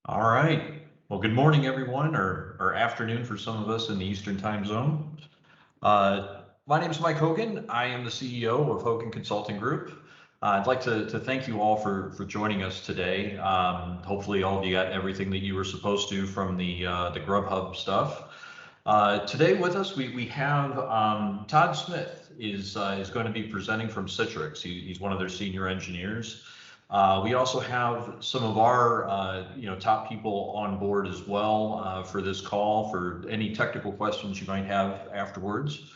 All right. Well, good morning, everyone, or afternoon for some of us in the Eastern time zone. My name is Mike Hogan. I am the CEO of Hogan Consulting Group. I'd like to thank you all for joining us today. Hopefully, all of you got everything that you were supposed to from the Grubhub stuff. Today with us, we have Todd Smith is going to be presenting from Citrix. He's one of their senior engineers. We also have some of our top people on board as well for this call for any technical questions you might have afterwards.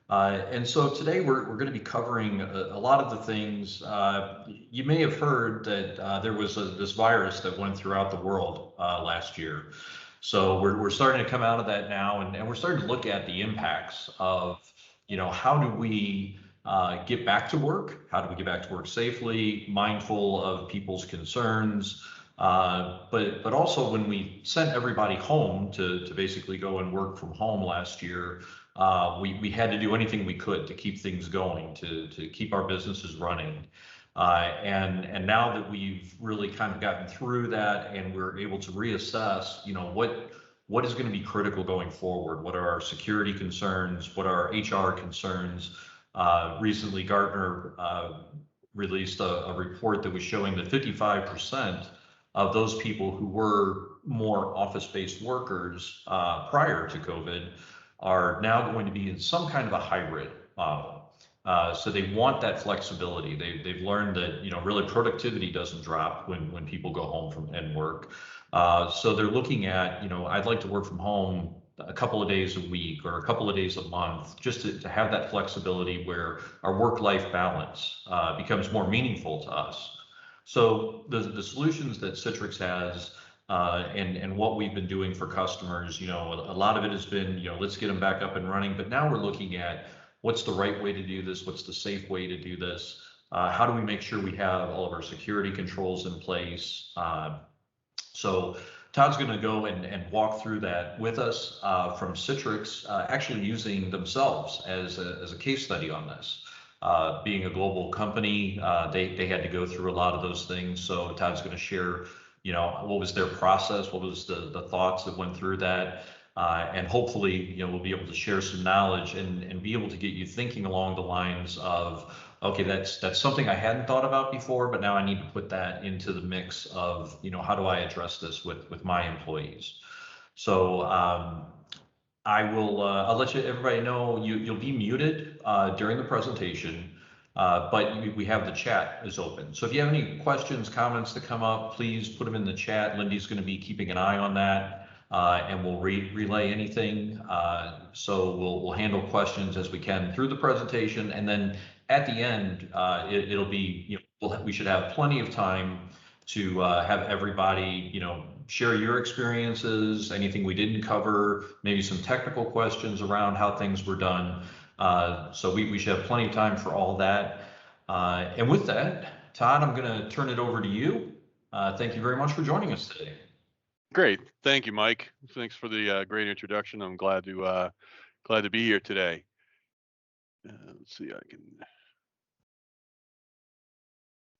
And so today we're going to be covering a lot of the things. You may have heard that there was this virus that went throughout the world last year. So we're starting to come out of that now, and we're starting to look at the impacts of, how do we get back to work? How do we get back to work safely, mindful of people's concerns? But also when we sent everybody home to basically go and work from home last year, we had to do anything we could to keep things going, to keep our businesses running. And now that we've really kind of gotten through that and we're able to reassess, what is going to be critical going forward? What are our security concerns? What are our HR concerns? Recently, Gartner released a report that was showing that 55% of those people who were more office-based workers prior to COVID are now going to be in some kind of a hybrid model. So they want that flexibility. They've learned that really productivity doesn't drop when people go home from and work. So they're looking at I'd like to work from home a couple of days a week or a couple of days a month, just to have that flexibility where our work-life balance becomes more meaningful to us. So the solutions that Citrix has and what we've been doing for customers, a lot of it has been, let's get them back up and running. But now we're looking at what's the right way to do this? What's the safe way to do this? How do we make sure we have all of our security controls in place? So Todd's going to go and walk through that with us from Citrix, actually using themselves as a case study on this. Being a global company, they had to go through a lot of those things. So Todd's going to share, what was their process, what was the thoughts that went through that, and hopefully, we'll be able to share some knowledge and be able to get you thinking along the lines of, okay, that's something I hadn't thought about before, but now I need to put that into the mix of, how do I address this with my employees? So I'll let everybody know you'll be muted during the presentation, but we have the chat is open. So if you have any questions, comments that come up, please put them in the chat. Lindy's going to be keeping an eye on that. And we'll relay anything. So we'll handle questions as we can through the presentation, and then at the end, it'll be we should have plenty of time to have everybody share your experiences, anything we didn't cover, maybe some technical questions around how things were done. So we should have plenty of time for all that. And with that, Todd, I'm going to turn it over to you. Thank you very much for joining us today. Great, thank you, Mike. Thanks for the great introduction. I'm glad to be here today. Let's see, I can.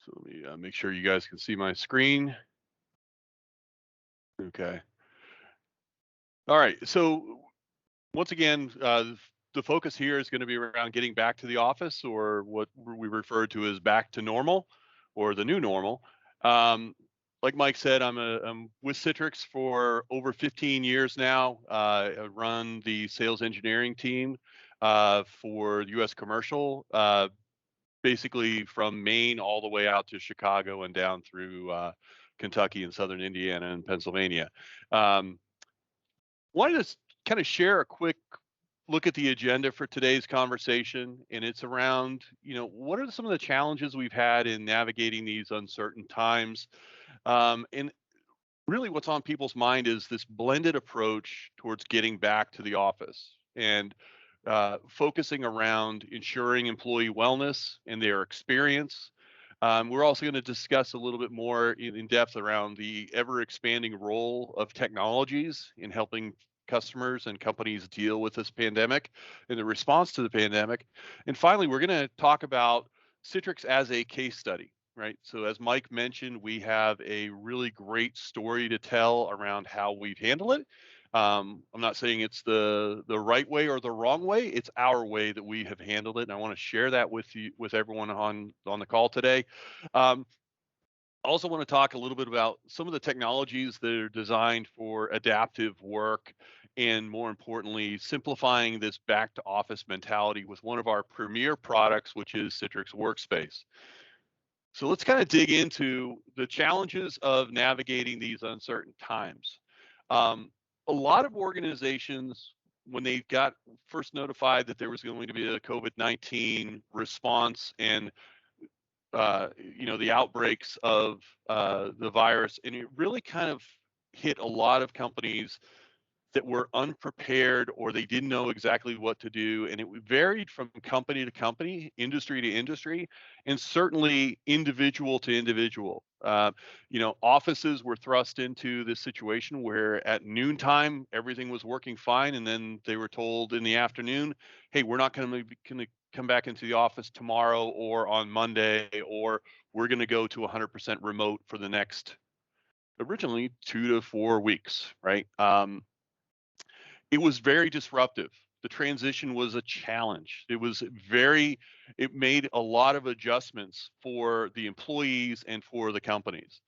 So let me make sure you guys can see my screen. Okay. All right. So once again, the focus here is going to be around getting back to the office, or what we refer to as back to normal, or the new normal. Like Mike said, I'm with Citrix for over 15 years now. I run the sales engineering team for U.S. commercial, basically from Maine all the way out to Chicago and down through Kentucky and southern Indiana and Pennsylvania. Wanted to kind of share a quick look at the agenda for today's conversation, and it's around, what are some of the challenges we've had in navigating these uncertain times? And really what's on people's mind is this blended approach towards getting back to the office and focusing around ensuring employee wellness and their experience. We're also going to discuss a little bit more in depth around the ever expanding role of technologies in helping customers and companies deal with this pandemic and the response to the pandemic. And finally, we're going to talk about Citrix as a case study. right? So as Mike mentioned, we have a really great story to tell around how we've handled it. I'm not saying it's the right way or the wrong way. It's our way that we have handled it, and I want to share that with you, with everyone on the call today. Um, I also want to talk a little bit about some of the technologies that are designed for adaptive work and, more importantly, simplifying this back to office mentality with one of our premier products, which is Citrix Workspace. So let's kind of dig into the challenges of navigating these uncertain times. Um, a lot of organizations, when they got first notified that there was going to be a COVID-19 response and the outbreaks of the virus, and it really kind of hit a lot of companies that were unprepared or they didn't know exactly what to do. And it varied from company to company, industry to industry, and certainly individual to individual. Offices were thrust into this situation where at noontime, everything was working fine. And then they were told in the afternoon, hey, we're not going to come back into the office tomorrow or on Monday, or we're going to go to 100% remote for the next originally 2 to 4 weeks, right? It was very disruptive. The transition was a challenge. It made a lot of adjustments for the employees and for the companies.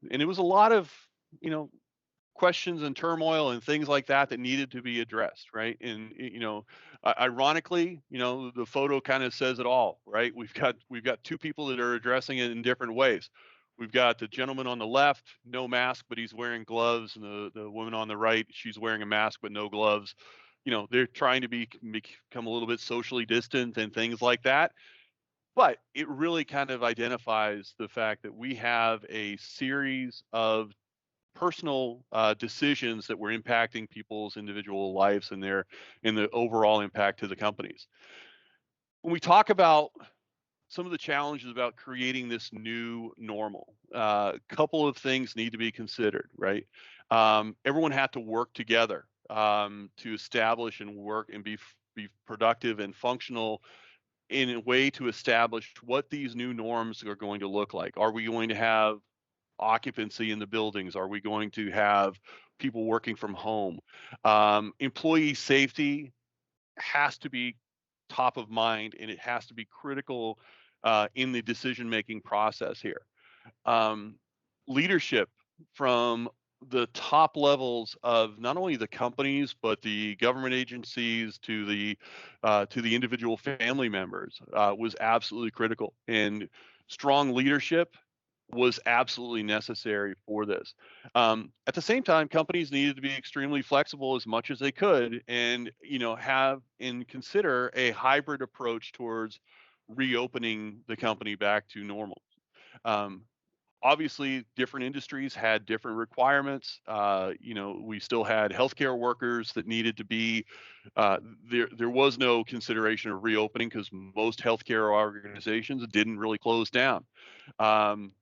And it was a lot of, you know, questions and turmoil and things like that that needed to be addressed, right? And ironically, the photo kind of says it all, right? We've got two people that are addressing it in different ways. We've got the gentleman on the left, no mask, but he's wearing gloves, and the woman on the right, she's wearing a mask but no gloves. They're trying to become a little bit socially distant and things like that. But it really kind of identifies the fact that we have a series of personal decisions that were impacting people's individual lives and the overall impact to the companies. When we talk about some of the challenges about creating this new normal, a couple of things need to be considered, right? Everyone had to work together to establish and work and be productive and functional in a way to establish what these new norms are going to look like. Are we going to have occupancy in the buildings? Are we going to have people working from home? Employee safety has to be top of mind, and it has to be critical in the decision-making process here. Leadership from the top levels of not only the companies but the government agencies to the individual family members was absolutely critical, and strong leadership was absolutely necessary for this. At the same time, companies needed to be extremely flexible as much as they could, and have and consider a hybrid approach towards reopening the company back to normal. Um, Obviously, different industries had different requirements. We still had healthcare workers that needed to be there. There was no consideration of reopening because most healthcare organizations didn't really close down.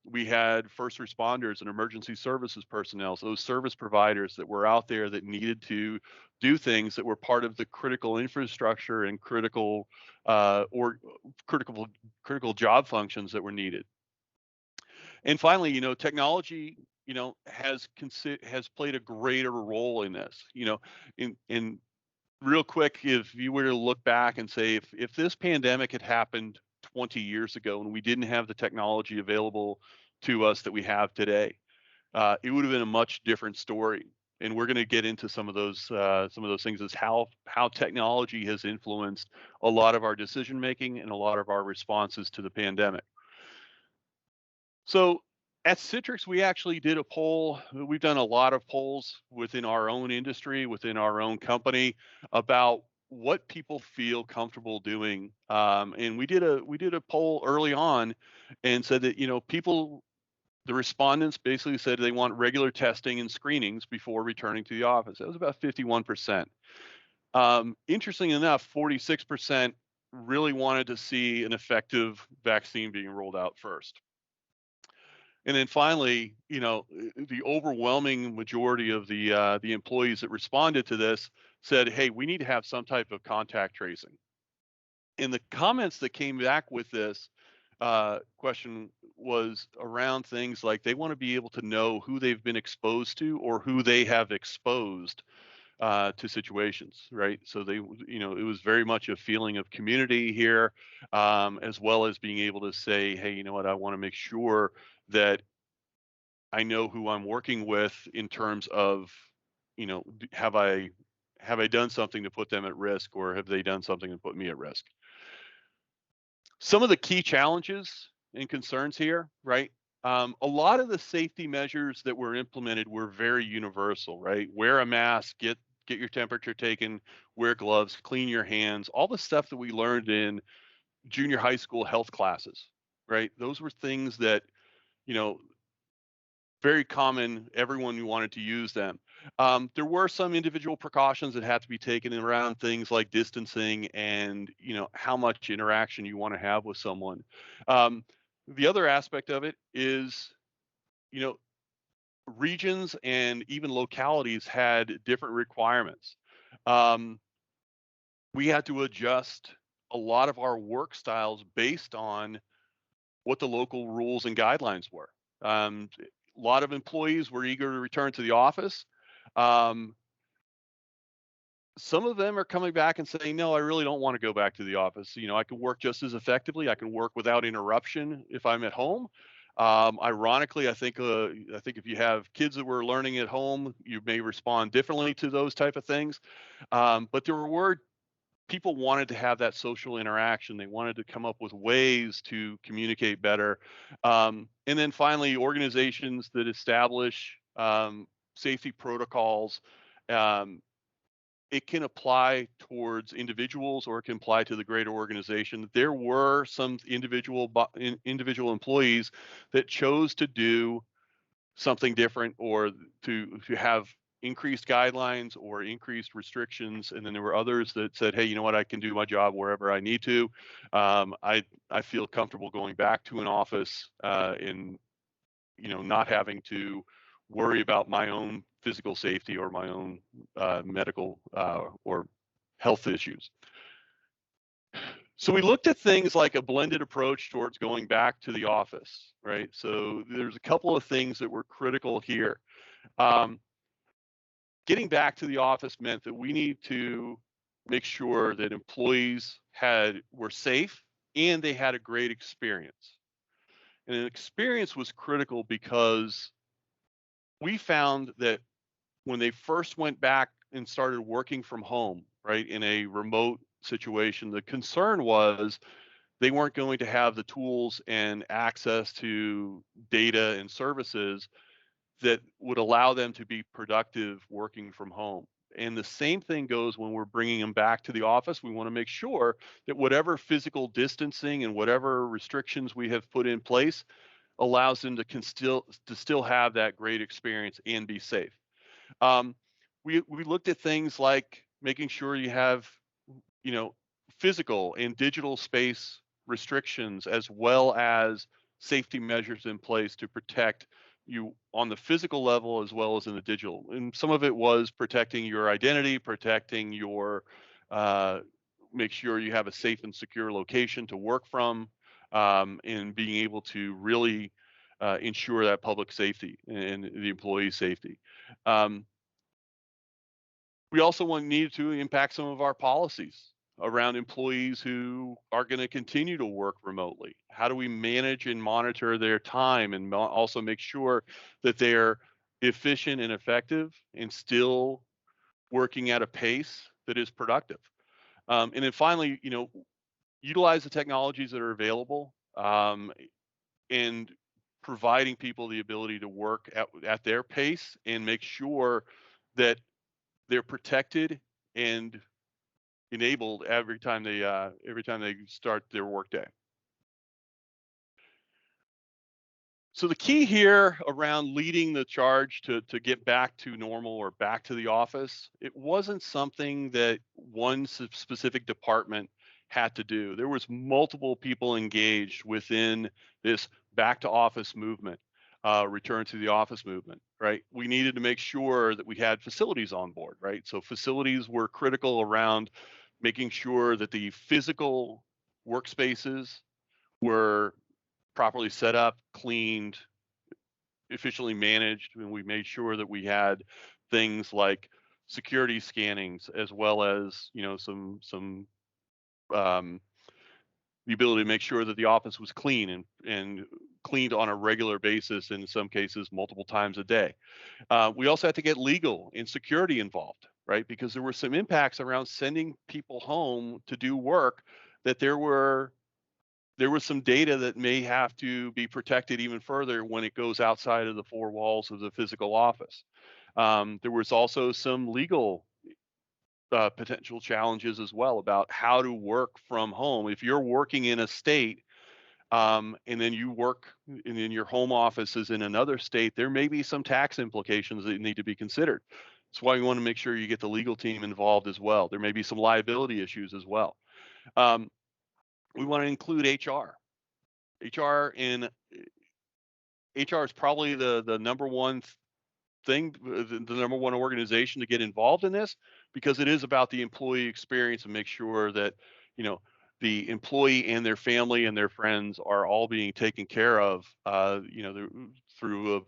We had first responders and emergency services personnel, so those service providers that were out there that needed to do things that were part of the critical infrastructure and critical job functions that were needed. And finally, technology, has played a greater role in this. In real quick, if you were to look back and say, if this pandemic had happened 20 years ago and we didn't have the technology available to us that we have today, it would have been a much different story. And we're going to get into some of those things as how technology has influenced a lot of our decision making and a lot of our responses to the pandemic. So at Citrix, we actually did a poll. We've done a lot of polls within our own industry, within our own company, about what people feel comfortable doing. And we did a poll early on, and said that the respondents basically said they want regular testing and screenings before returning to the office. That was about 51%. Interesting enough, 46% really wanted to see an effective vaccine being rolled out first. And then finally, the overwhelming majority of the employees that responded to this said, "Hey, we need to have some type of contact tracing." And the comments that came back with this question was around things like they want to be able to know who they've been exposed to or who they have exposed to situations, right? So they, it was very much a feeling of community here, as well as being able to say, hey, you know what, I want to make sure that I know who I'm working with in terms of, have I done something to put them at risk, or have they done something to put me at risk? Some of the key challenges and concerns here, right? A lot of the safety measures that were implemented were very universal, right? Wear a mask, get your temperature taken, wear gloves, clean your hands, all the stuff that we learned in junior high school health classes, right? Those were things that, you know, very common, everyone wanted to use them. There were some individual precautions that had to be taken around things like distancing and, how much interaction you want to have with someone. The other aspect of it is, you know, regions and even localities had different requirements. Um, we had to adjust a lot of our work styles based on what the local rules and guidelines were. A lot of employees were eager to return to the office. Um, some of them are coming back and saying, no, I really don't want to go back to the office. I can work just as effectively. I can work without interruption if I'm at home. Ironically, I think if you have kids that were learning at home, you may respond differently to those type of things. But there were people wanted to have that social interaction. They wanted to come up with ways to communicate better. And then finally, organizations that establish safety protocols. Um, it can apply towards individuals or it can apply to the greater organization. There were some individual employees that chose to do something different or to have increased guidelines or increased restrictions, and then there were others that said, hey, you know what, I can do my job wherever I need to. I feel comfortable going back to an office and not having to worry about my own physical safety or my own medical or health issues. So we looked at things like a blended approach towards going back to the office, right? So there's a couple of things that were critical here. Getting back to the office meant that we need to make sure that employees were safe and they had a great experience. And an experience was critical because we found that when they first went back and started working from home, right, in a remote situation, the concern was they weren't going to have the tools and access to data and services that would allow them to be productive working from home. And the same thing goes when we're bringing them back to the office. We want to make sure that whatever physical distancing and whatever restrictions we have put in place allows them to still have that great experience and be safe. Um, we looked at things like making sure you have, you know, physical and digital space restrictions as well as safety measures in place to protect you on the physical level as well as in the digital. And some of it was protecting your identity, protecting your, make sure you have a safe and secure location to work from, and being able to really ensure that public safety and the employee safety. We also needed to impact some of our policies around employees who are going to continue to work remotely. How do we manage and monitor their time and also make sure that they're efficient and effective and still working at a pace that is productive? And then finally, utilize the technologies that are available, and providing people the ability to work at their pace and make sure that they're protected and enabled every time they start their workday. So the key here around leading the charge to get back to normal or back to the office, it wasn't something that one specific department had to do. There was multiple people engaged within this back to office movement, return to the office movement, right? We needed to make sure that we had facilities on board, right? So facilities were critical around making sure that the physical workspaces were properly set up, cleaned, efficiently managed, and we made sure that we had things like security scannings, as well as some um, the ability to make sure that the office was clean and cleaned on a regular basis, in some cases multiple times a day. We also had to get legal and security involved, right? Because there were some impacts around sending people home to do work, that there was some data that may have to be protected even further when it goes outside of the four walls of the physical office. There was also some legal potential challenges as well about how to work from home. If you're working in a state, and then and then your home office is in another state, there may be some tax implications that need to be considered. That's why you want to make sure you get the legal team involved as well. There may be some liability issues as well. Um, we want to include HR. HR is probably the number one thing, the number one organization to get involved in this, because it is about the employee experience and make sure that you know the employee and their family and their friends are all being taken care of, through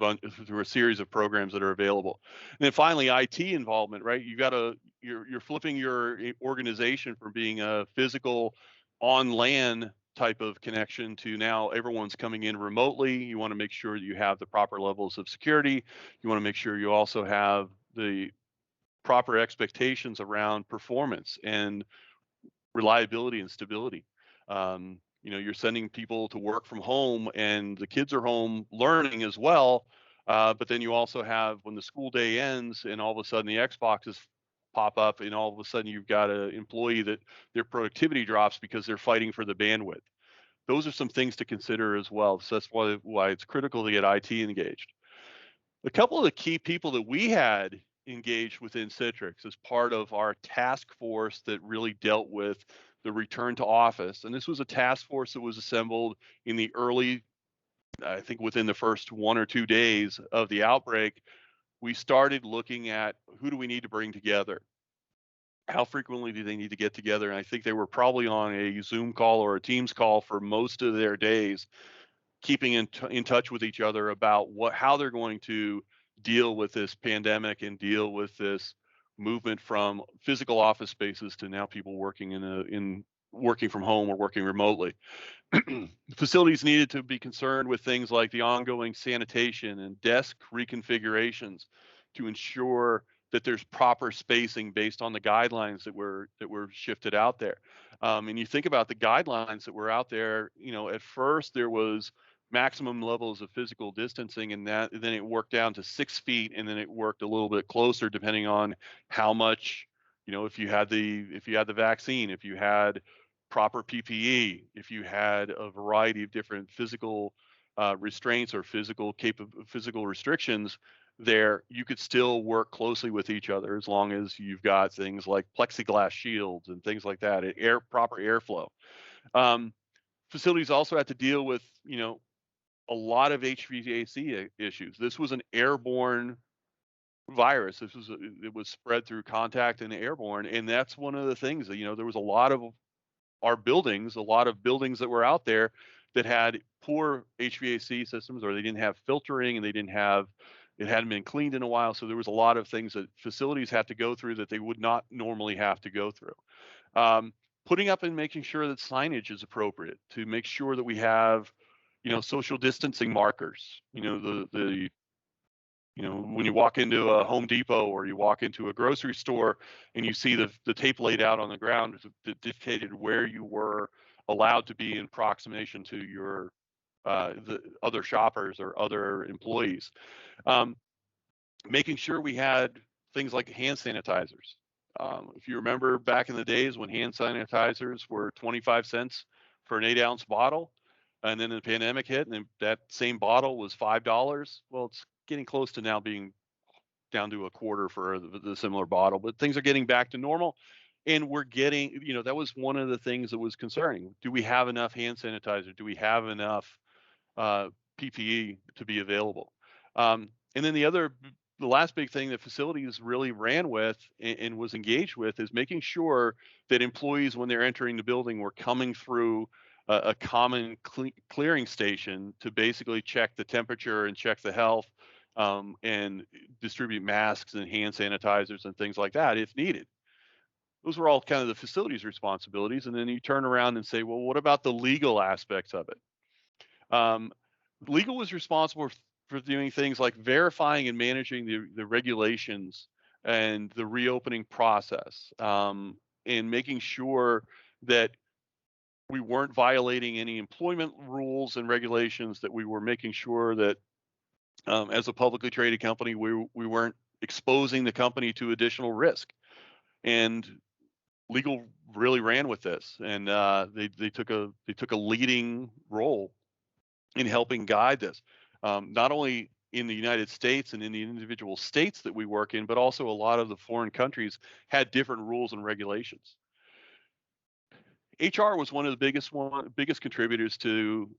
a series of programs that are available. And then finally, IT involvement, right? You're flipping your organization from being a physical on LAN type of connection to now everyone's coming in remotely. You want to make sure that you have the proper levels of security. You want to make sure you also have the proper expectations around performance and reliability and stability. You're sending people to work from home, and the kids are home learning as well. But then you also have, when the school day ends and all of a sudden the Xboxes pop up, and all of a sudden you've got an employee that their productivity drops because they're fighting for the bandwidth. Those are some things to consider as well. So that's why it's critical to get IT engaged. A couple of the key people that we had engaged within Citrix as part of our task force that really dealt with the return to office. And this was a task force that was assembled in the early, I think within the first 1 or 2 days of the outbreak. We started looking at, who do we need to bring together? How frequently do they need to get together? And I think they were probably on a Zoom call or a Teams call for most of their days, keeping in touch with each other about how they're going to deal with this pandemic and deal with this movement from physical office spaces to now people working in working from home or working remotely. Facilities needed to be concerned with things like the ongoing sanitation and desk reconfigurations to ensure that there's proper spacing based on the guidelines that were shifted out there. And you think about the guidelines that were out there. At first there was maximum levels of physical distancing, and then it worked down to 6 feet, and then it worked a little bit closer depending on how much, if you had the vaccine, if you had proper PPE, if you had a variety of different physical restraints or physical restrictions there, you could still work closely with each other, as long as you've got things like plexiglass shields and things like that, proper airflow. Facilities also had to deal with, a lot of HVAC issues. This was an airborne virus. It was spread through contact and airborne, and that's one of the things that, there was a lot of buildings that were out there that had poor HVAC systems, or they didn't have filtering, and it hadn't been cleaned in a while. So there was a lot of things that facilities had to go through that they would not normally have to go through. Putting up and making sure that signage is appropriate, to make sure that we have, social distancing markers. When you walk into a Home Depot or you walk into a grocery store and you see the tape laid out on the ground that dictated where you were allowed to be in approximation to your the other shoppers or other employees. Making sure we had things like hand sanitizers. If you remember back in the days when hand sanitizers were 25 cents for an 8-ounce bottle, and then the pandemic hit and that same bottle was $5. Well, it's getting close to now being down to a quarter for the similar bottle, but things are getting back to normal. And we're getting, that was one of the things that was concerning. Do we have enough hand sanitizer? Do we have enough PPE to be available? And then the last big thing that facilities really ran with and was engaged with is making sure that employees, when they're entering the building, were coming through a common clearing station to basically check the temperature and check the health, and distribute masks and hand sanitizers and things like that if needed. Those were all kind of the facilities responsibilities. And then you turn around and say, well, what about the legal aspects of it? Legal was responsible for doing things like verifying and managing the regulations and the reopening process, and making sure that we weren't violating any employment rules and regulations, that we were making sure that, as a publicly traded company, we weren't exposing the company to additional risk. And legal really ran with this, and they took a leading role in helping guide this, not only in the United States and in the individual states that we work in, but also a lot of the foreign countries had different rules and regulations. HR was one of the biggest contributors to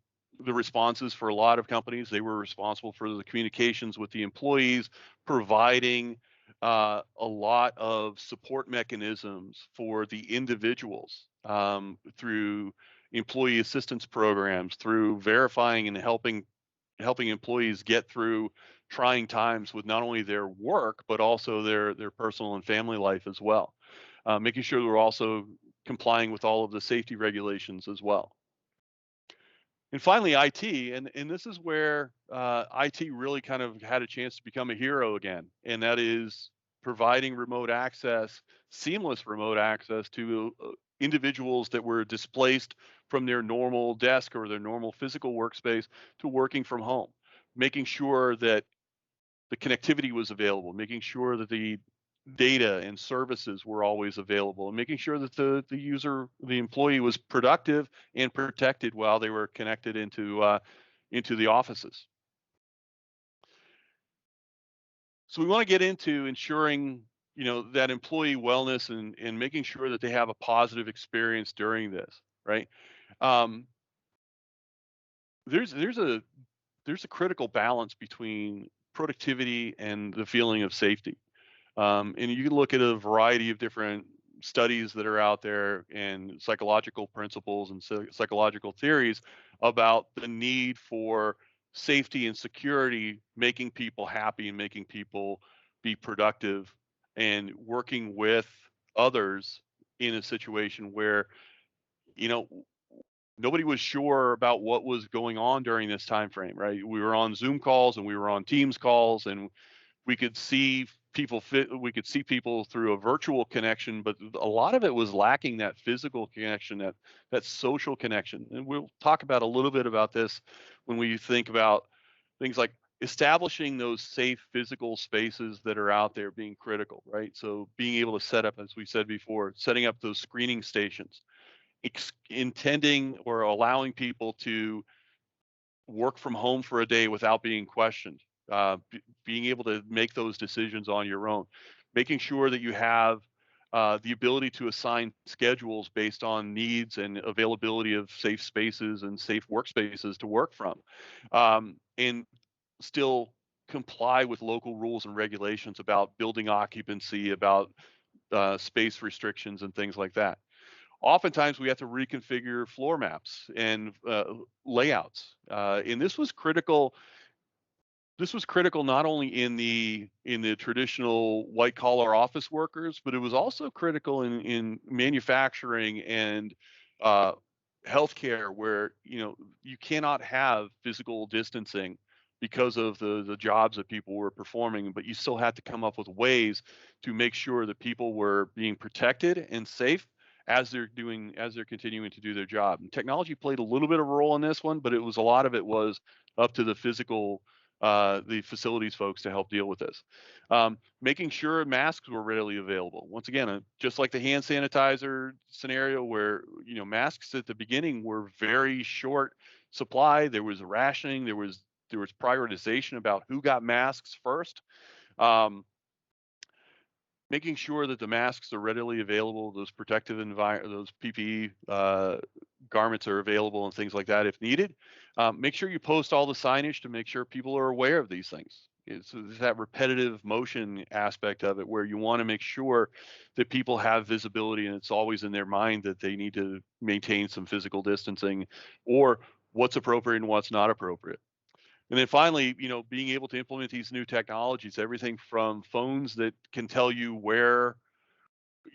the responses for a lot of companies. They were responsible for the communications with the employees, providing a lot of support mechanisms for the individuals, through employee assistance programs, through verifying and helping employees get through trying times with not only their work but also their personal and family life as well. Making sure we're also complying with all of the safety regulations as well. And finally, IT, and this is where IT really kind of had a chance to become a hero again, and that is providing remote access, seamless remote access to individuals that were displaced from their normal desk or their normal physical workspace to working from home, making sure that the connectivity was available, making sure that the data and services were always available, and making sure that the employee was productive and protected while they were connected into the offices. So we want to get into ensuring, that employee wellness and making sure that they have a positive experience during this, right? Um, there's a critical balance between productivity and the feeling of safety. And you can look at a variety of different studies that are out there and psychological principles and psychological theories about the need for safety and security, making people happy and making people be productive and working with others in a situation where, you know, nobody was sure about what was going on during this time frame, right? We were on Zoom calls and we were on Teams calls, and we could see we could see people through a virtual connection, but a lot of it was lacking that physical connection, that social connection. And we'll talk about a little bit about this when we think about things like establishing those safe physical spaces that are out there being critical, right? So being able to set up, as we said before, setting up those screening stations, intending or allowing people to work from home for a day without being questioned, being able to make those decisions on your own, making sure that you have the ability to assign schedules based on needs and availability of safe spaces and safe workspaces to work from, and still comply with local rules and regulations about building occupancy, about space restrictions and things like that. Oftentimes we have to reconfigure floor maps and layouts, and this was critical. This was critical not only in the traditional white collar office workers, but it was also critical in manufacturing and uh, healthcare, where you cannot have physical distancing because of the jobs that people were performing, but you still had to come up with ways to make sure that people were being protected and safe as they're continuing to do their job. And technology played a little bit of a role in this one, but a lot of it was up to the facilities folks to help deal with this. Making sure masks were readily available. Once again, just like the hand sanitizer scenario, where masks at the beginning were very short supply. There was rationing. There was prioritization about who got masks first. Making sure that the masks are readily available, those those PPE garments are available and things like that if needed. Make sure you post all the signage to make sure people are aware of these things. It's that repetitive motion aspect of it where you want to make sure that people have visibility and it's always in their mind that they need to maintain some physical distancing or what's appropriate and what's not appropriate. And then finally, being able to implement these new technologies, everything from phones that can tell you where,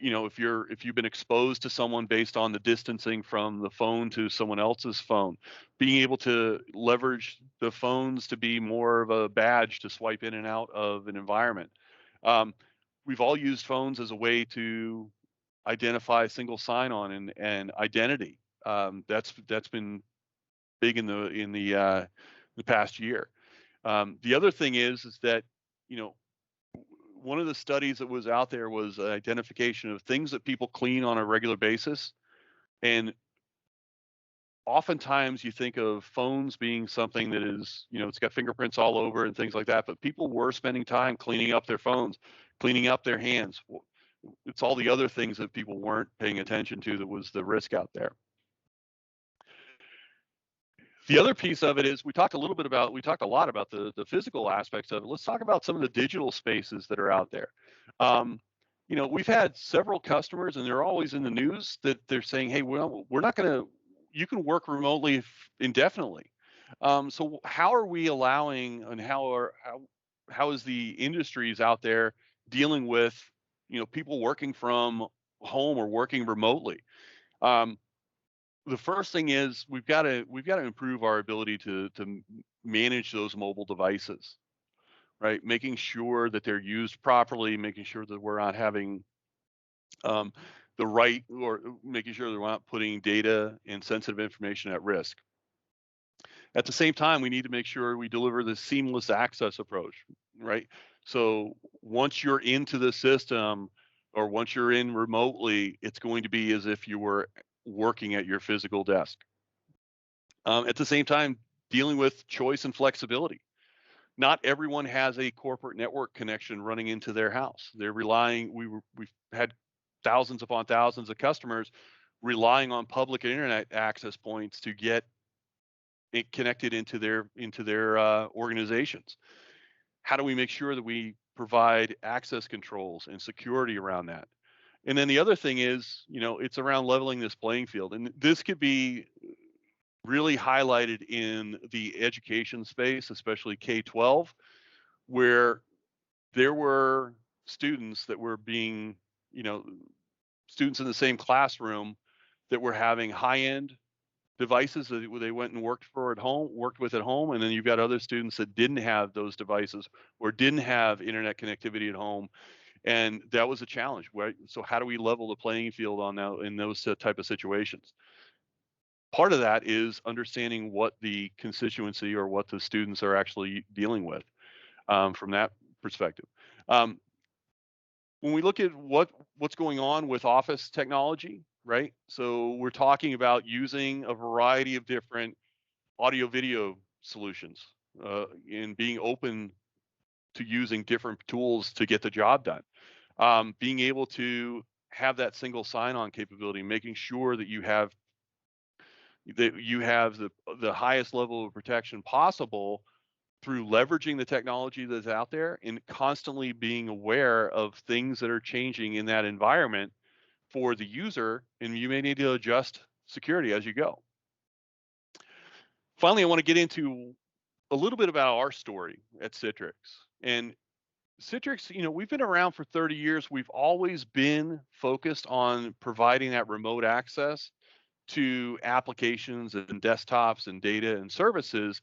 if you've been exposed to someone based on the distancing from the phone to someone else's phone, being able to leverage the phones to be more of a badge to swipe in and out of an environment. Um, we've all used phones as a way to identify single sign-on and identity. That's been big in the past year. The other thing is that you know one of the studies that was out there was identification of things that people clean on a regular basis. And oftentimes you think of phones being something that is, it's got fingerprints all over and things like that. But people were spending time cleaning up their phones, cleaning up their hands. It's all the other things that people weren't paying attention to that was the risk out there. The other piece of it is we talked a lot about the physical aspects of it. Let's talk about some of the digital spaces that are out there. We've had several customers and they're always in the news that they're saying, hey, well, we're not going to, you can work remotely indefinitely. So how are we allowing and how is the industries out there dealing with, people working from home or working remotely? The first thing is we've got to improve our ability to manage those mobile devices, right? Making sure that they're used properly, making sure that we're not having um, the right or making sure that we're not putting data and sensitive information at risk. At the same time, we need to make sure we deliver the seamless access approach, right? So once you're into the system or once you're in remotely, it's going to be as if you were working at your physical desk. At the same time, dealing with choice and flexibility. Not everyone has a corporate network connection running into their house. They're relying. We've had thousands upon thousands of customers relying on public internet access points to get it connected into their organizations. How do we make sure that we provide access controls and security around that? And then the other thing is, it's around leveling this playing field, and this could be really highlighted in the education space, especially K-12, where there were students that were being, you know, students in the same classroom that were having high-end devices that they went and worked with at home, and then you've got other students that didn't have those devices or didn't have internet connectivity at home, and that was a challenge. Right? So how do we level the playing field on that in those type of situations? Part of that is understanding what the constituency or what the students are actually dealing with from that perspective. Um, when we look at what's going on with office technology, right? So we're talking about using a variety of different audio video solutions and being open to using different tools to get the job done. Being able to have that single sign-on capability, making sure that you have the highest level of protection possible through leveraging the technology that's out there and constantly being aware of things that are changing in that environment for the user, and you may need to adjust security as you go. Finally, I want to get into a little bit about our story at Citrix. And Citrix, we've been around for 30 years. We've always been focused on providing that remote access to applications and desktops and data and services.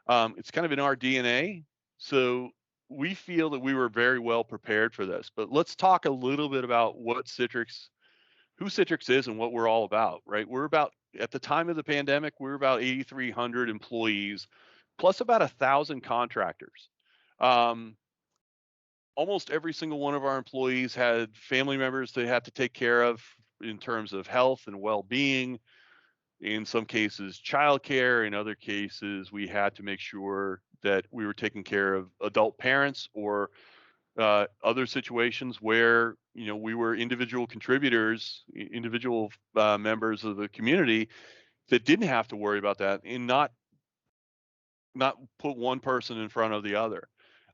It's kind of in our DNA. So we feel that we were very well prepared for this. But let's talk a little bit about who Citrix is and what we're all about, right? At the time of the pandemic, we were about 8,300 employees, plus about 1,000 contractors. Almost every single one of our employees had family members they had to take care of in terms of health and well-being. In some cases, childcare. In other cases, we had to make sure that we were taking care of adult parents or other situations where we were individual contributors, individual members of the community that didn't have to worry about that and not put one person in front of the other.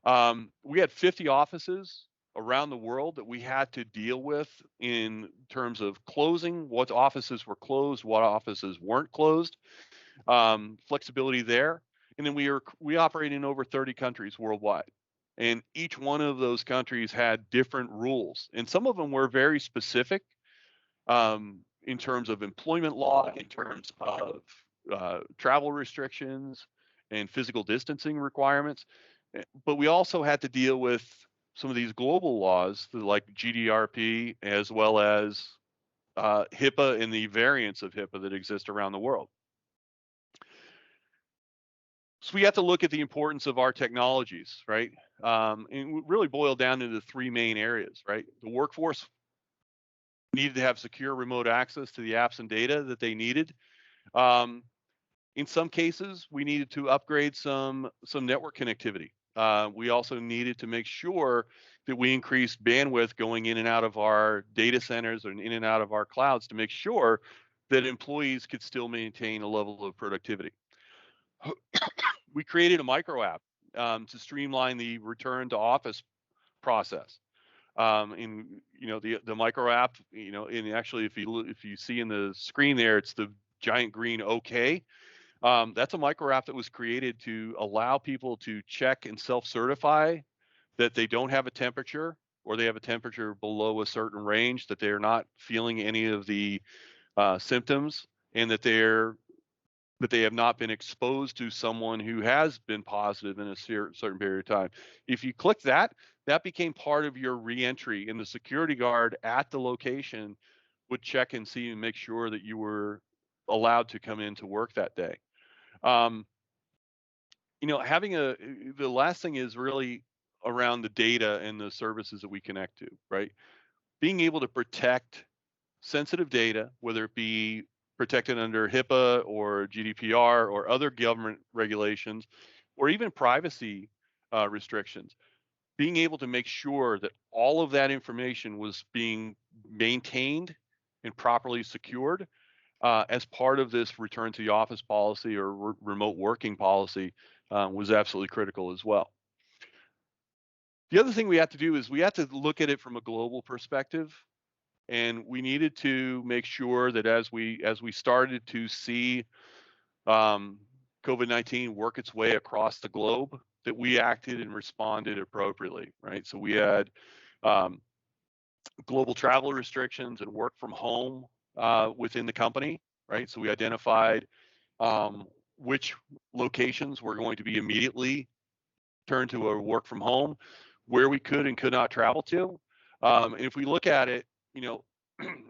We had 50 offices around the world that we had to deal with in terms of closing, what offices were closed, what offices weren't closed, flexibility there. And then we operate in over 30 countries worldwide. And each one of those countries had different rules. And some of them were very specific in terms of employment law, in terms of travel restrictions and physical distancing requirements. But we also had to deal with some of these global laws like GDRP, as well as HIPAA and the variants of HIPAA that exist around the world. So we have to look at the importance of our technologies, right? And we really boil down into three main areas, right? The workforce needed to have secure remote access to the apps and data that they needed. Um, in some cases, we needed to upgrade some network connectivity. We also needed to make sure that we increased bandwidth going in and out of our data centers and in and out of our clouds to make sure that employees could still maintain a level of productivity. We created a micro app to streamline the return to office process. And the micro app, and actually if you see in the screen there, it's the giant green OK. That's a micro app that was created to allow people to check and self-certify that they don't have a temperature, or they have a temperature below a certain range, that they're not feeling any of the symptoms, and that they have not been exposed to someone who has been positive in a certain period of time. If you click that, that became part of your reentry, and the security guard at the location would check and see and make sure that you were allowed to come in to work that day. The last thing is really around the data and the services that we connect to, right? Being able to protect sensitive data, whether it be protected under HIPAA or GDPR or other government regulations, or even privacy restrictions, being able to make sure that all of that information was being maintained and properly secured as part of this return to the office policy or remote working policy was absolutely critical as well. The other thing we have to do is we have to look at it from a global perspective, and we needed to make sure that as we started to see COVID-19 work its way across the globe, that we acted and responded appropriately, right? So we had global travel restrictions and work from home within the company, right? So we identified which locations were going to be immediately turned to a work from home, where we could and could not travel to. And if we look at it,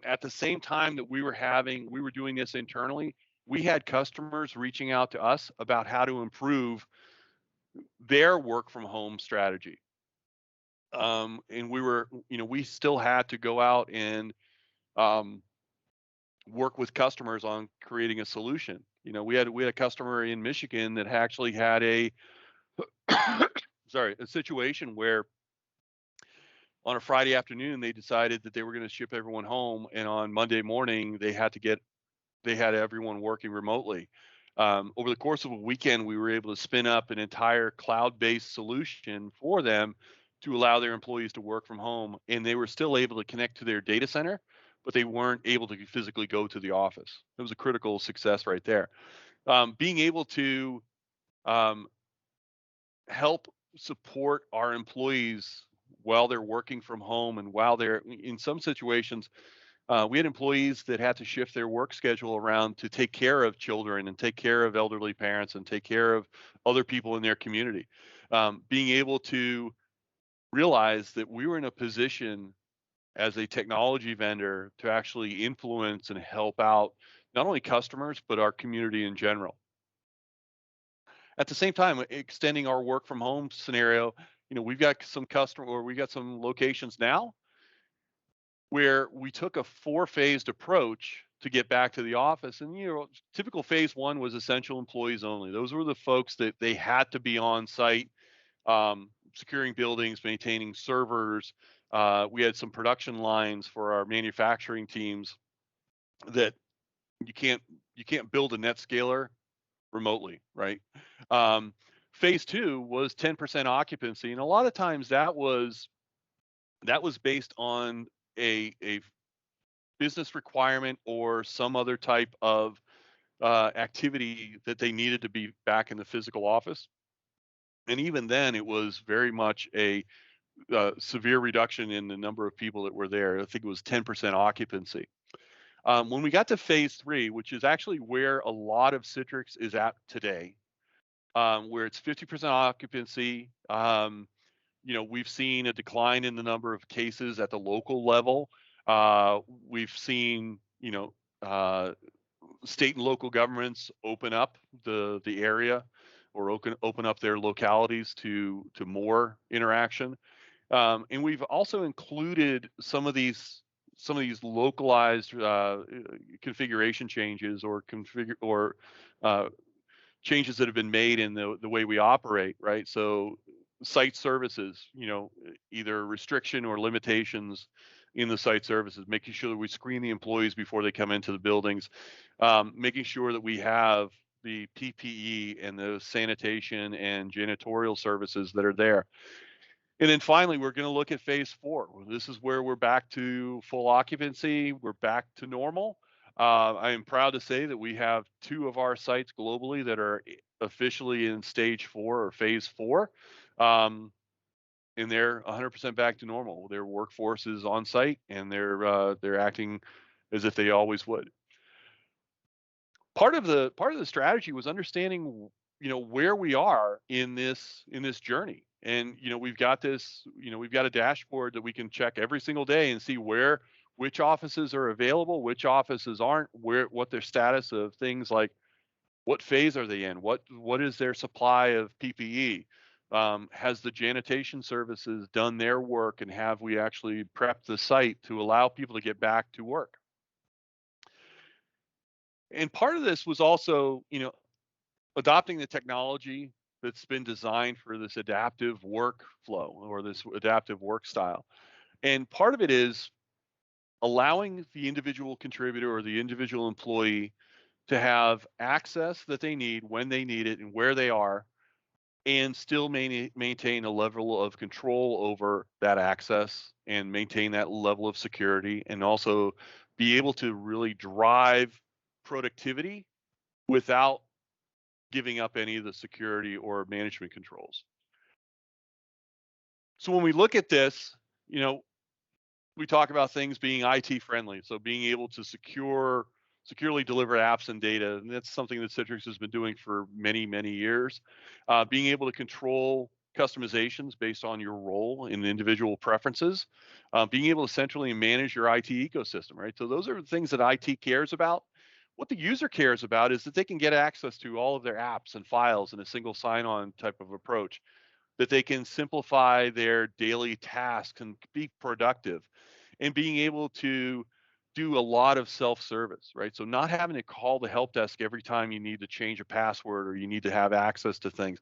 at the same time that we were doing this internally, we had customers reaching out to us about how to improve their work from home strategy. And we still had to go out and work with customers on creating a solution. We had a customer in Michigan that actually had a situation where on a Friday afternoon they decided that they were going to ship everyone home, and on Monday morning they had everyone working remotely. Over the course of a weekend, we were able to spin up an entire cloud-based solution for them to allow their employees to work from home, and they were still able to connect to their data center, but they weren't able to physically go to the office. It was a critical success right there. Being able to help support our employees while they're working from home, and while they're in some situations, we had employees that had to shift their work schedule around to take care of children and take care of elderly parents and take care of other people in their community. Being able to realize that we were in a position as a technology vendor to actually influence and help out not only customers, but our community in general. At the same time, extending our work from home scenario, we've got some locations now where we took a 4-phased approach to get back to the office. And typical phase one was essential employees only. Those were the folks that they had to be on site, securing buildings, maintaining servers. We had some production lines for our manufacturing teams that you can't build a NetScaler remotely, right? Phase two was 10% occupancy, and a lot of times that was based on a business requirement or some other type of activity that they needed to be back in the physical office. And even then, it was very much a severe reduction in the number of people that were there. I think it was 10% occupancy. When we got to phase three, which is actually where a lot of Citrix is at today, where it's 50% occupancy, we've seen a decline in the number of cases at the local level. We've seen, state and local governments open up the area or open up their localities to more interaction. And we've also included some of these localized configuration changes or changes that have been made in the way we operate, right? So site services, either restriction or limitations in the site services, making sure that we screen the employees before they come into the buildings, making sure that we have the PPE and the sanitation and janitorial services that are there. And then finally, we're going to look at phase four. This is where we're back to full occupancy. We're back to normal. I am proud to say that we have 2 of our sites globally that are officially in stage 4 or phase 4. And they're 100% back to normal. Their workforce is on site and they're acting as if they always would. Part of the strategy was understanding, where we are in this journey. And we've got this, we've got a dashboard that we can check every single day and see which offices are available, which offices aren't, what their status of things like what phase are they in, what is their supply of PPE, has the janitation services done their work, and have we actually prepped the site to allow people to get back to work. And part of this was also, adopting the technology that's been designed for this adaptive workflow or this adaptive work style. And part of it is allowing the individual contributor or the individual employee to have access that they need when they need it and where they are, and still maintain a level of control over that access and maintain that level of security, and also be able to really drive productivity without giving up any of the security or management controls. So when we look at this, we talk about things being IT friendly. So being able to securely deliver apps and data, and that's something that Citrix has been doing for many, many years. Being able to control customizations based on your role and individual preferences. Being able to centrally manage your IT ecosystem, right? So those are the things that IT cares about. What the user cares about is that they can get access to all of their apps and files in a single sign-on type of approach, that they can simplify their daily tasks and be productive, and being able to do a lot of self-service, right? So not having to call the help desk every time you need to change a password or you need to have access to things,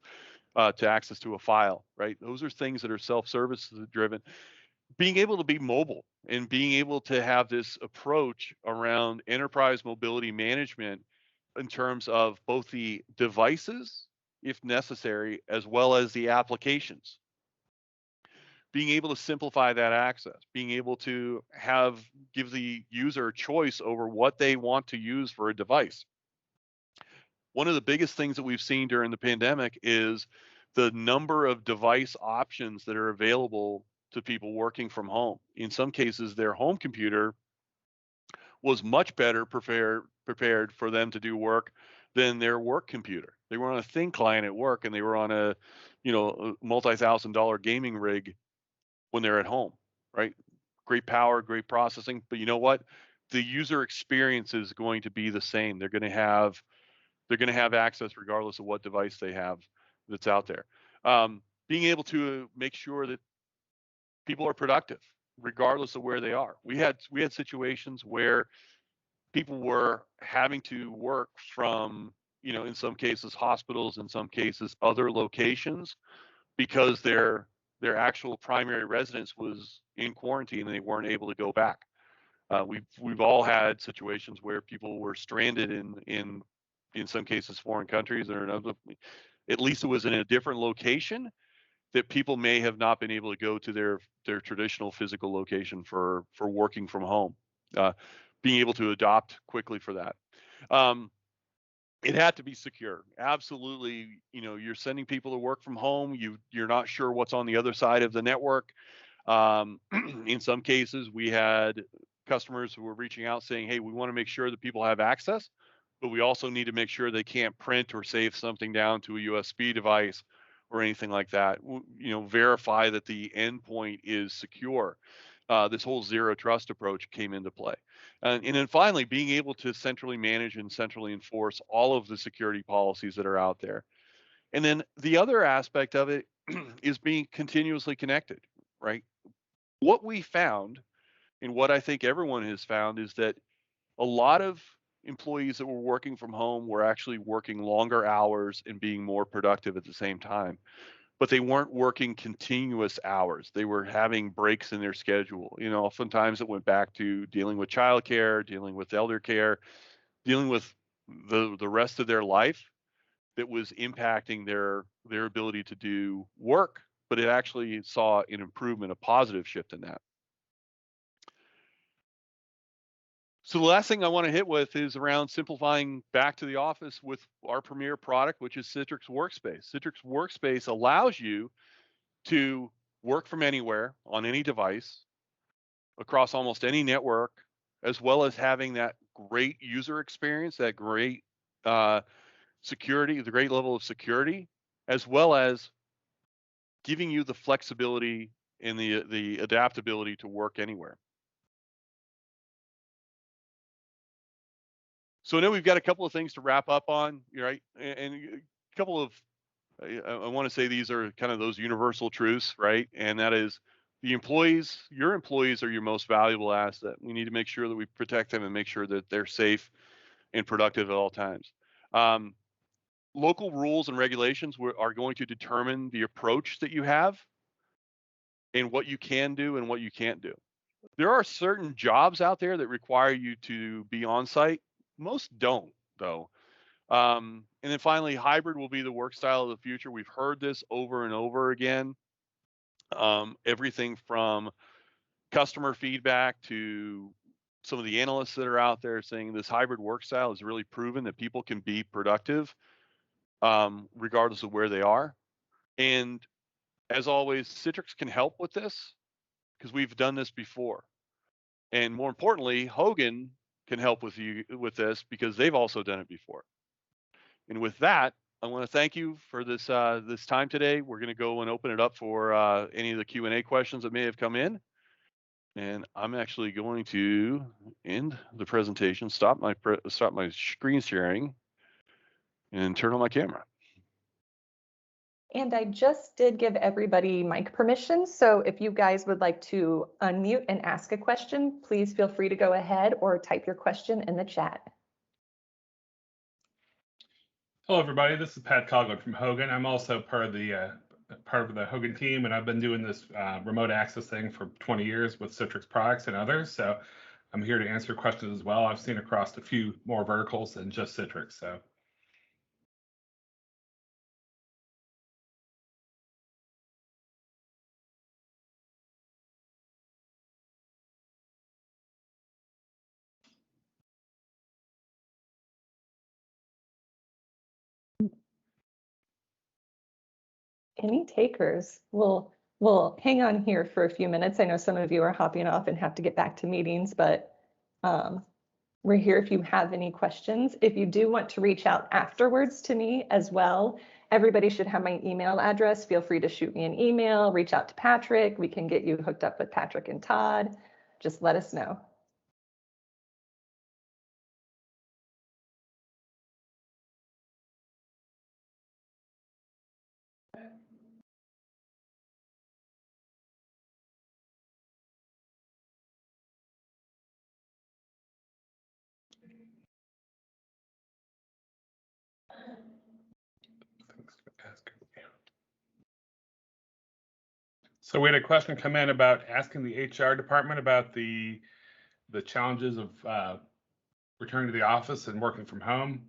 to access to a file, right? Those are things that are self-service driven. Being able to be mobile and being able to have this approach around enterprise mobility management in terms of both the devices, if necessary, as well as the applications. Being able to simplify that access, being able to give the user a choice over what they want to use for a device. One of the biggest things that we've seen during the pandemic is the number of device options that are available to people working from home. In some cases, their home computer was much better prepared for them to do work than their work computer. They were on a thin client at work, and they were on a multi-$1,000 gaming rig when they're at home, right? Great power, great processing, but you know what? The user experience is going to be the same. They're going to have access regardless of what device they have that's out there. Being able to make sure that people are productive regardless of where they are. We had situations where people were having to work from, in some cases hospitals, in some cases other locations, because their actual primary residence was in quarantine and they weren't able to go back. We've all had situations where people were stranded in some cases foreign countries, or at least it was in a different location that people may have not been able to go to their traditional physical location for working from home. Being able to adopt quickly for that. It had to be secure. Absolutely, you're sending people to work from home. You're not sure what's on the other side of the network. In some cases, we had customers who were reaching out saying, "Hey, we want to make sure that people have access, but we also need to make sure they can't print or save something down to a USB device or anything like that. Verify that the endpoint is secure." This whole zero trust approach came into play. And then finally, being able to centrally manage and centrally enforce all of the security policies that are out there. And then the other aspect of it is being continuously connected, right? What we found, and what I think everyone has found, is that a lot of employees that were working from home were actually working longer hours and being more productive at the same time, but they weren't working continuous hours. They were having breaks in their schedule. Oftentimes it went back to dealing with childcare, dealing with elder care, dealing with the rest of their life that was impacting their ability to do work, but it actually saw an improvement, a positive shift in that. So the last thing I want to hit with is around simplifying back to the office with our premier product, which is Citrix Workspace. Citrix Workspace allows you to work from anywhere on any device across almost any network, as well as having that great user experience, that great security, the great level of security, as well as giving you the flexibility and the adaptability to work anywhere. So now we've got a couple of things to wrap up on, right? And a couple of, I want to say these are kind of those universal truths, right? And that is your employees are your most valuable asset. We need to make sure that we protect them and make sure that they're safe and productive at all times. Local rules and regulations are going to determine the approach that you have and what you can do and what you can't do. There are certain jobs out there that require you to be on site. Most don't, though. And then finally, hybrid will be the work style of the future. We've heard this over and over again. Everything from customer feedback to some of the analysts that are out there saying this hybrid work style is really proven that people can be productive regardless of where they are. And as always, Citrix can help with this because we've done this before. And more importantly, Hogan can help with you with this because they've also done it before. And with that, I want to thank you for this this time today. We're going to go and open it up for any of the Q&A questions that may have come in. And I'm actually going to end the presentation, stop my screen sharing, and turn on my camera. And I just did give everybody mic permission. So if you guys would like to unmute and ask a question, please feel free to go ahead or type your question in the chat. Hello, everybody. This is Pat Cogwood from Hogan. I'm also part of the Hogan team, and I've been doing this remote access thing for 20 years with Citrix products and others. So I'm here to answer questions as well. I've seen across a few more verticals than just Citrix. So. Any takers? We'll hang on here for a few minutes. I know some of you are hopping off and have to get back to meetings, but we're here if you have any questions. If you do want to reach out afterwards to me as well, everybody should have my email address. Feel free to shoot me an email, reach out to Patrick. We can get you hooked up with Patrick and Todd. Just let us know. So we had a question come in about asking the HR department about the challenges of returning to the office and working from home.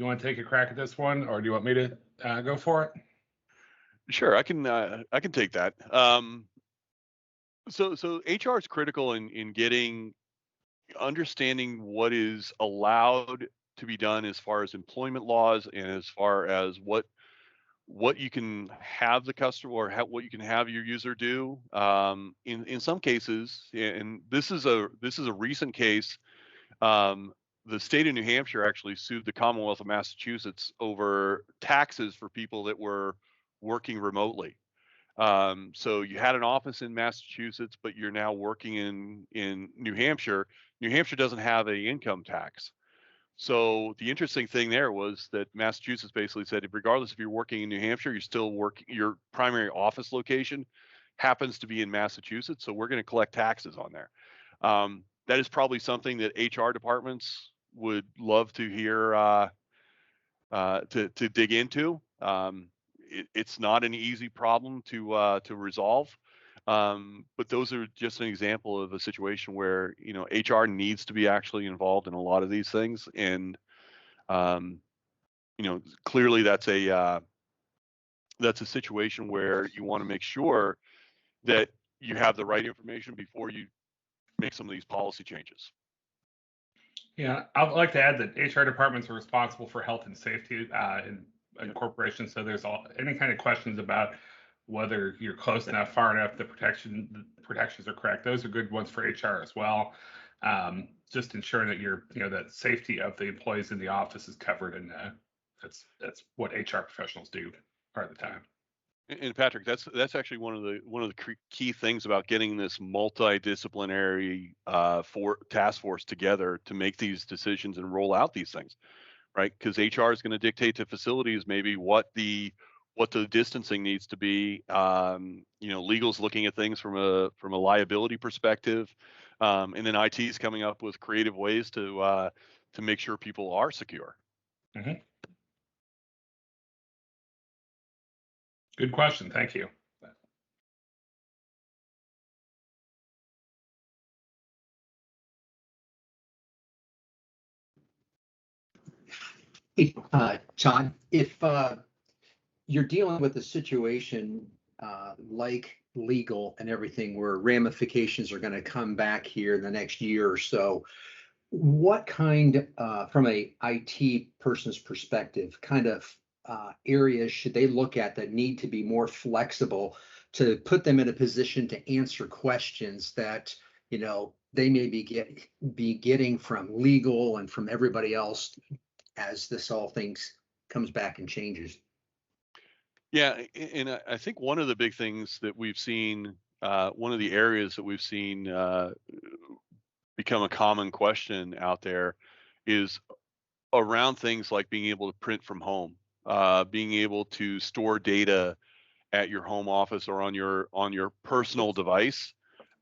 you want to take a crack at this one, or do you want me to go for it? Sure, I can take that. So HR is critical in getting understanding what is allowed to be done as far as employment laws and as far as what you can have the customer or what you can have your user do. In some cases, and this is a recent case. The state of New Hampshire actually sued the Commonwealth of Massachusetts over taxes for people that were working remotely. So you had an office in Massachusetts, but you're now working in New Hampshire. New Hampshire doesn't have any income tax. So the interesting thing there was that Massachusetts basically said, regardless if you're working in New Hampshire, you're still working, your primary office location happens to be in Massachusetts. So we're going to collect taxes on there. That is probably something that HR departments would love to hear, to dig into. It's not an easy problem to resolve. But those are just an example of a situation where, HR needs to be actually involved in a lot of these things. And, clearly that's a situation where you want to make sure that you have the right information before you make some of these policy changes. Yeah, I'd like to add that HR departments are responsible for health and safety in corporations. So there's any kind of questions about whether you're close enough, far enough, the protections are correct. Those are good ones for HR as well. Just ensuring that that safety of the employees in the office is covered, and that's what HR professionals do part of the time. And Patrick, that's actually one of the key things about getting this multidisciplinary task force together to make these decisions and roll out these things, right? Because HR is going to dictate to facilities maybe what the distancing needs to be. Legal's looking at things from a liability perspective, and then IT is coming up with creative ways to make sure people are secure. Mm-hmm. Good question. Thank you. Hey, Todd, if you're dealing with a situation like legal and everything where ramifications are going to come back here in the next year or so, what kind, from a IT person's perspective, kind of areas should they look at that need to be more flexible to put them in a position to answer questions that they may be getting from legal and from everybody else as this all things comes back and changes? Yeah, and I think one of the big things that we've seen, one of the areas that we've seen become a common question out there is around things like being able to print from home, being able to store data at your home office or on your personal device.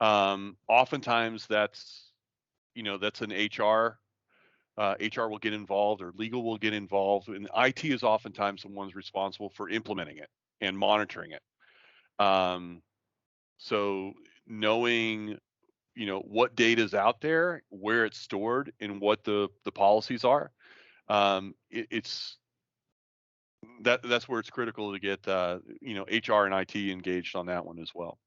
Oftentimes that's an HR will get involved or legal will get involved, and IT is oftentimes the ones responsible for implementing it and monitoring it. So knowing what data is out there, where it's stored, and what the policies are, that's where it's critical to get HR and IT engaged on that one as well.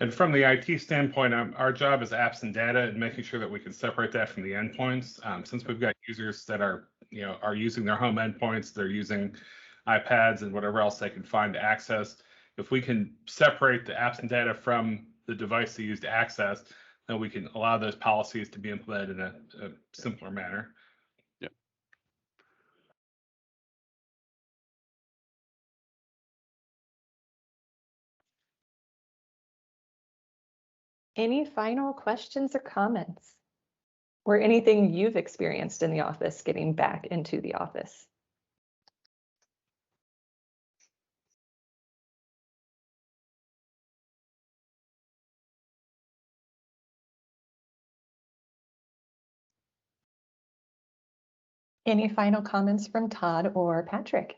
And from the IT standpoint, our job is apps and data and making sure that we can separate that from the endpoints. Since we've got users that are using their home endpoints, they're using iPads and whatever else they can find to access. If we can separate the apps and data from the device they use to access, then we can allow those policies to be implemented in a simpler manner. Yeah. Any final questions or comments? Or anything you've experienced in the office getting back into the office? Any final comments from Todd or Patrick?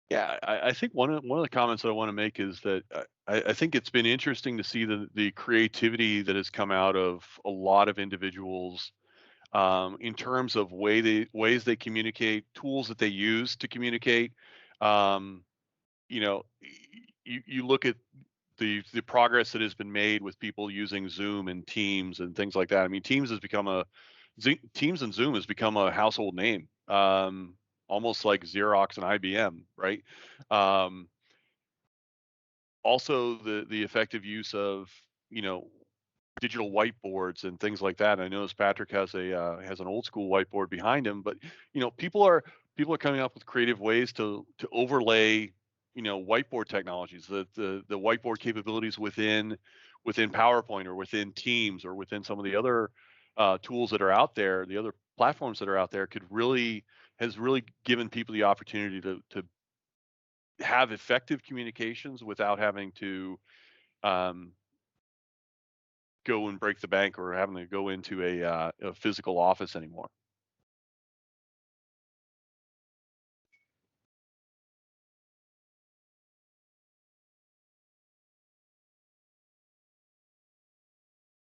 Yeah, I think one of the comments that I want to make is that I think it's been interesting to see the creativity that has come out of a lot of individuals in terms of ways they communicate, tools that they use to communicate. You know, you look at the progress that has been made with people using Zoom and Teams and things like that. I mean, Teams and Zoom has become a household name, almost like Xerox and IBM, right? Also, the effective use of, you know, digital whiteboards and things like that. I notice Patrick has an old school whiteboard behind him, but you know, people are coming up with creative ways to overlay, you know, whiteboard technologies, the whiteboard capabilities within PowerPoint or within Teams or within some of the other tools that are out there, the other platforms that are out there has really given people the opportunity to have effective communications without having to go and break the bank or having to go into a physical office anymore.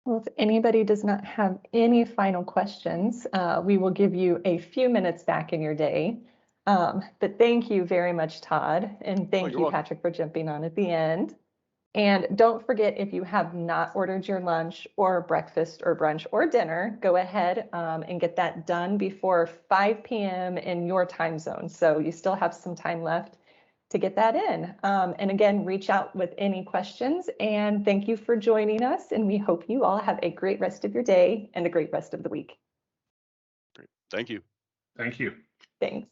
Well, if anybody does not have any final questions, we will give you a few minutes back in your day. But thank you very much, Todd, and thank you're you, welcome. Patrick, for jumping on at the end. And don't forget, if you have not ordered your lunch or breakfast or brunch or dinner, go ahead and get that done before 5 p.m. in your time zone. So you still have some time left to get that in. And again, reach out with any questions. And thank you for joining us. And we hope you all have a great rest of your day and a great rest of the week. Great. Thank you. Thank you. Thanks.